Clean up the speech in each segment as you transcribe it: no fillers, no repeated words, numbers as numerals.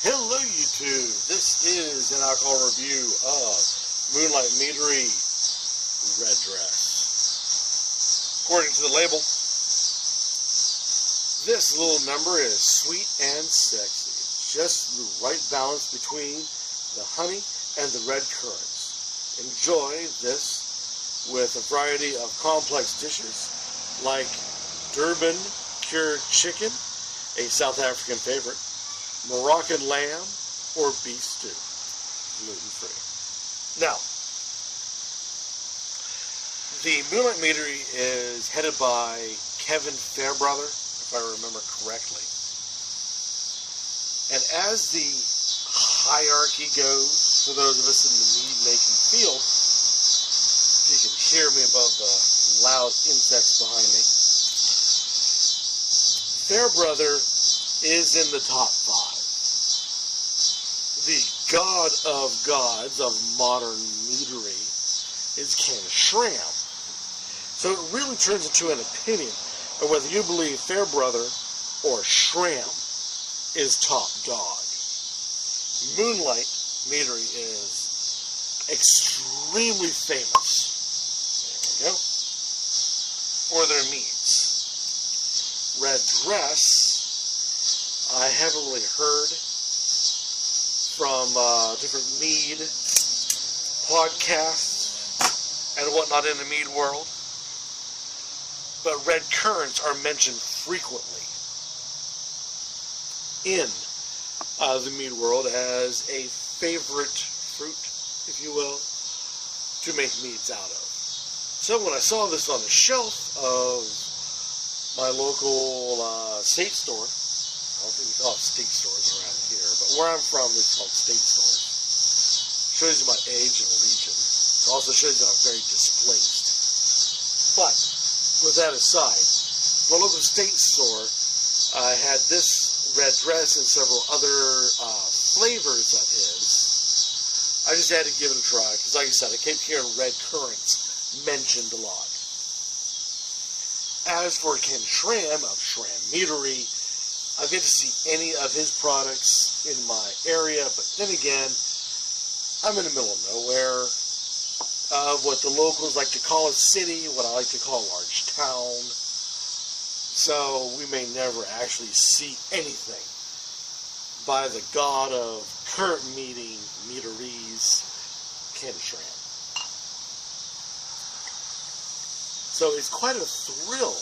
Hello YouTube, this is an alcohol review of Moonlight Meadery Red Dress. According to the label, this little number is sweet and sexy. It's just the right balance between the honey and the red currants. Enjoy this with a variety of complex dishes like Durban cured chicken, a South African favorite, Moroccan lamb, or beef stew, gluten-free. Now, the Moonlight Meadery is headed by Kevin Fairbrother, if I remember correctly. And as the hierarchy goes, for those of us in the mead-making field, if you can hear me above the loud insects behind me, Fairbrother is in the top 5. The god of gods of modern meadery is Ken Schramm. So it really turns into an opinion of whether you believe Fairbrother or Schramm is top dog. Moonlight Meadery is extremely famous, there we go, for their meads. Red Dress, I haven't really heard from different mead podcasts and whatnot in the mead world. But red currants are mentioned frequently in the mead world as a favorite fruit, if you will, to make meads out of. So when I saw this on the shelf of my local state store, I don't think we call it state stores around here, but where I'm from, it's called state stores. Shows you my age and region. It also shows you I'm very displaced. But, with that aside, the local state store had this red dress and several other flavors of his. I just had to give it a try, because like I said, I kept hearing red currants mentioned a lot. As for Ken Schramm of Schramm Meadery, I've yet to see any of his products in my area, but then again, I'm in the middle of nowhere, what the locals like to call a city, what I like to call a large town, so we may never actually see anything by the god of current meaderies, Ken Schramm. So it's quite a thrill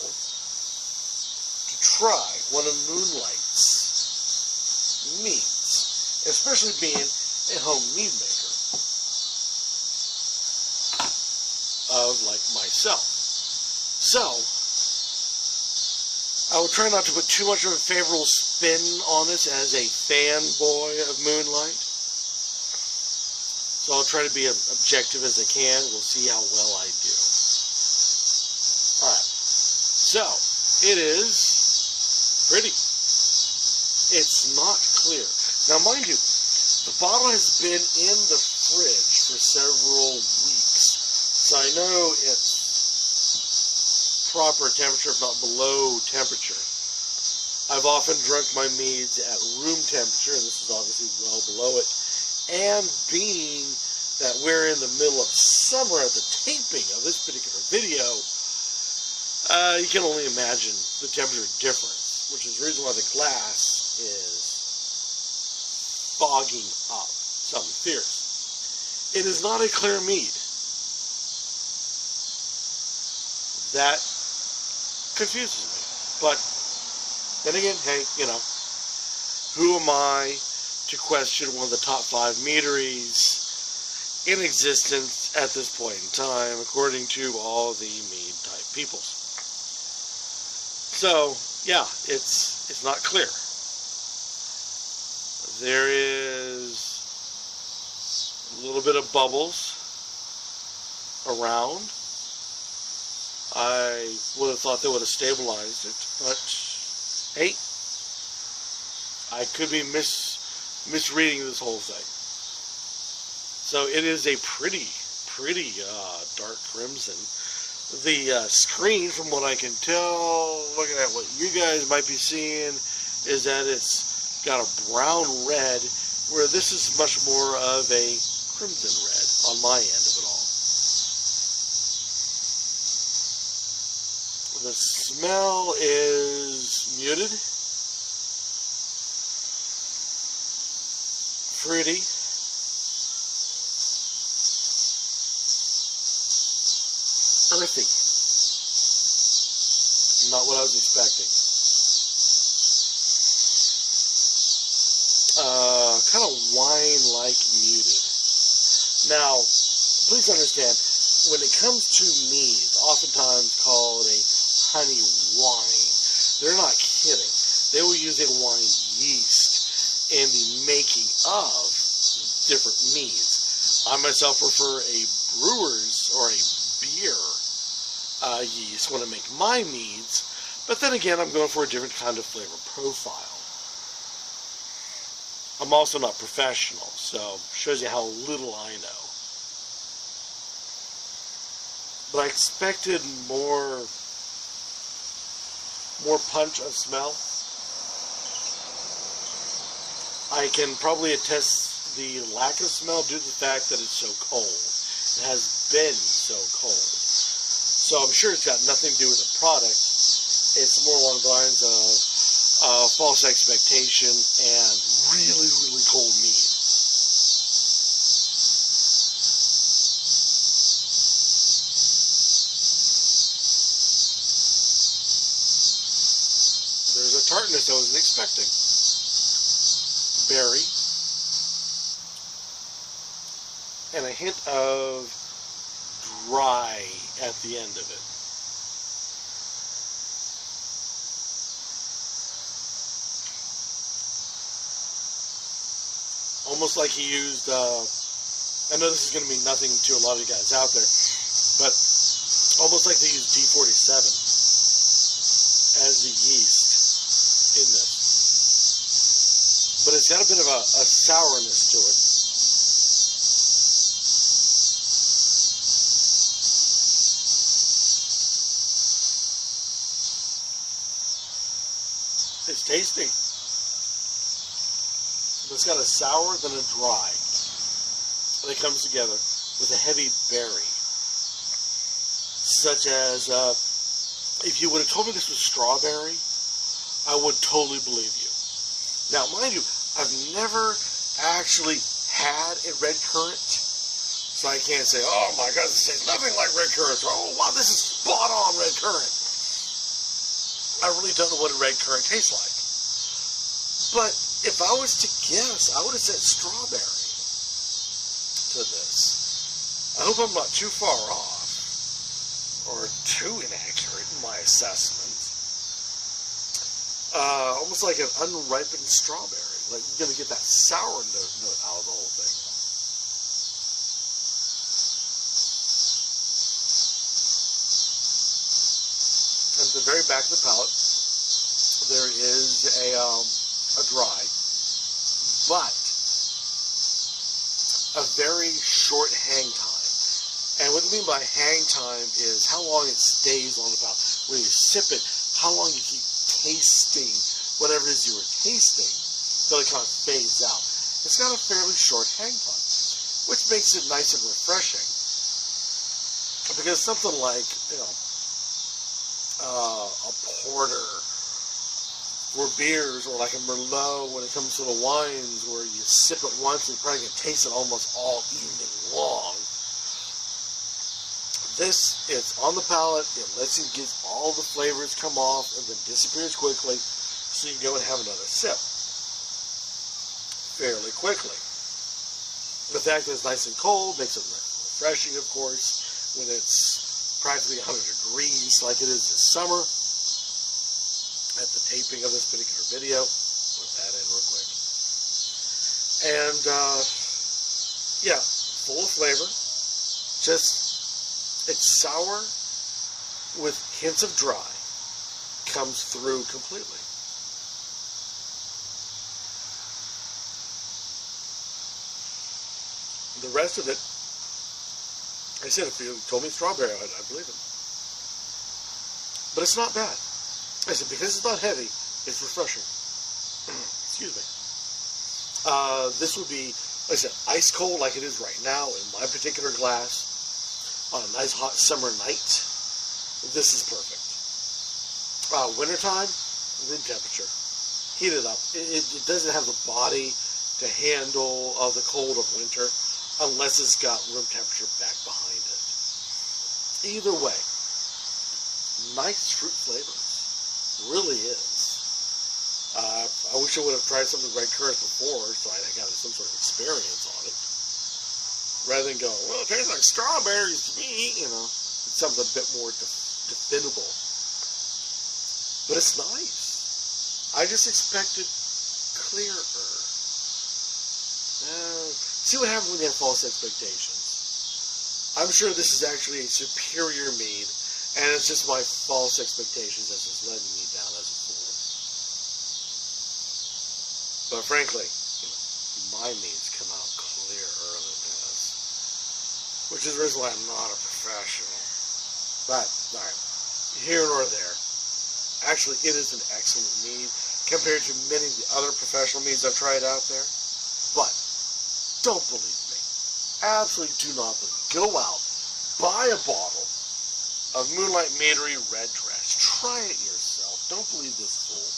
to try one of Moonlight's meads, especially being a home mead maker of like myself. So I will try not to put too much of a favorable spin on this as a fanboy of Moonlight. So I'll try to be as objective as I can. We'll see how well I do. Alright, so it is pretty. It's not clear. Now mind you, the bottle has been in the fridge for several weeks, so I know it's proper temperature, if not below temperature. I've often drunk my meads at room temperature, and this is obviously well below it. And being that we're in the middle of summer at the taping of this particular video, you can only imagine the temperature difference, which is the reason why the glass is fogging up. Something fierce. It is not a clear mead. That confuses me. But then again, hey, you know, who am I to question one of the top 5 meaderies in existence at this point in time, according to all the mead type peoples. So, yeah, it's not clear. There is a little bit of bubbles around. I would have thought they would have stabilized it, but hey, I could be misreading this whole thing. So it is a pretty dark crimson. The screen, from what I can tell, looking at what you guys might be seeing, is that it's got a brown red, where this is much more of a crimson red on my end of it all. The smell is muted, fruity, earthy. Not what I was expecting. Kind of wine-like muted. Now, please understand, when it comes to mead, oftentimes called a honey wine, they're not kidding. They will use a wine yeast in the making of different meads. I myself prefer a brewer's or a beer yeast when I make my meads, but then again, I'm going for a different kind of flavor profile. I'm also not professional, so shows you how little I know. But I expected more punch of smell. I can probably attest the lack of smell due to the fact that it's so cold. It has been so cold. So I'm sure it's got nothing to do with the product. It's more along the lines of false expectation and really, really cold mead. There's a tartness I wasn't expecting. Berry. And a hint of dry at the end of it. Almost like he used, I know this is going to mean nothing to a lot of you guys out there, but almost like they used D47 as the yeast in this. But it's got a bit of a sourness to it. It's tasty. But it's got a sour then a dry that comes together with a heavy berry. Such as, if you would have told me this was strawberry, I would totally believe you. Now, mind you, I've never actually had a red currant, so I can't say, oh my God, this tastes nothing like red currant, or oh wow, this is spot on red currant. I really don't know what a red currant tastes like. But if I was to guess, I would have said strawberry to this. I hope I'm not too far off or too inaccurate in my assessment. Almost like an unripened strawberry. Like you're going to get that sour note out of the whole thing. And at the very back of the palate, there is a dry, but a very short hang time. And what I mean by hang time is how long it stays on the palate. When you sip it, how long you keep tasting whatever it is you were tasting until it kind of fades out. It's got a fairly short hang time, which makes it nice and refreshing. Because something like, a porter or beers, or like a Merlot when it comes to the wines, where you sip it once and you probably can taste it almost all evening long. This, it's on the palate, it lets you get all the flavors come off and then disappears quickly, so you can go and have another sip fairly quickly. The fact that it's nice and cold makes it refreshing, of course, when it's practically 100 degrees like it is this summer. At the taping of this particular video, put that in real quick. And, yeah, full of flavor. Just, it's sour with hints of dry. Comes through completely. The rest of it, I said, if you told me strawberry, I'd believe it. But it's not bad. I said, because it's not heavy, it's refreshing. Excuse me. This would be, like I said, ice cold like it is right now in my particular glass on a nice hot summer night. This is perfect. Wintertime, room temperature. Heat it up. It doesn't have the body to handle the cold of winter unless it's got room temperature back behind it. Either way, nice fruit flavors. Really is. I wish I would have tried some of the red currants before so I got some sort of experience on it. Rather than go, well, it tastes like strawberries to me, you know. It's something a bit more definable. But it's nice. I just expected clearer. See what happens when you have false expectations. I'm sure this is actually a superior mead, and it's just my false expectations that's just letting me down as a fool. But frankly, my meads come out clearer than this, which is the reason why I'm not a professional. But, alright, here nor there. Actually, it is an excellent mead compared to many of the other professional meads I've tried out there. But, don't believe me. Absolutely do not believe me. Go out, buy a bottle of Moonlight Meadery Red Dress. Try it yourself. Don't believe this fool.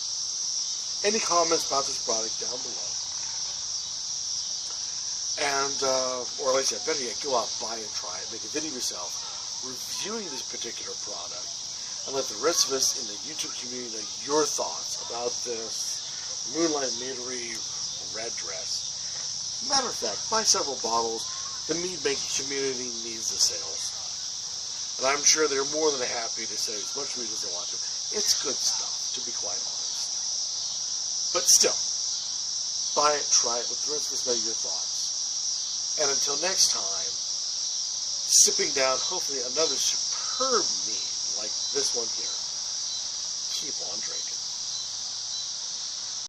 Any comments about this product down below. And, or at least I better yet, go out, buy it, try it, make a video yourself, reviewing this particular product, and let the rest of us in the YouTube community know your thoughts about this Moonlight Meadery Red Dress. Matter of fact, buy several bottles. The mead making community needs the sales. And I'm sure they're more than happy to sell as much mead as they want to. It's good stuff, to be quite honest. But still, buy it, try it, let the rest of us know your thoughts. And until next time, sipping down hopefully another superb mead like this one here. Keep on drinking.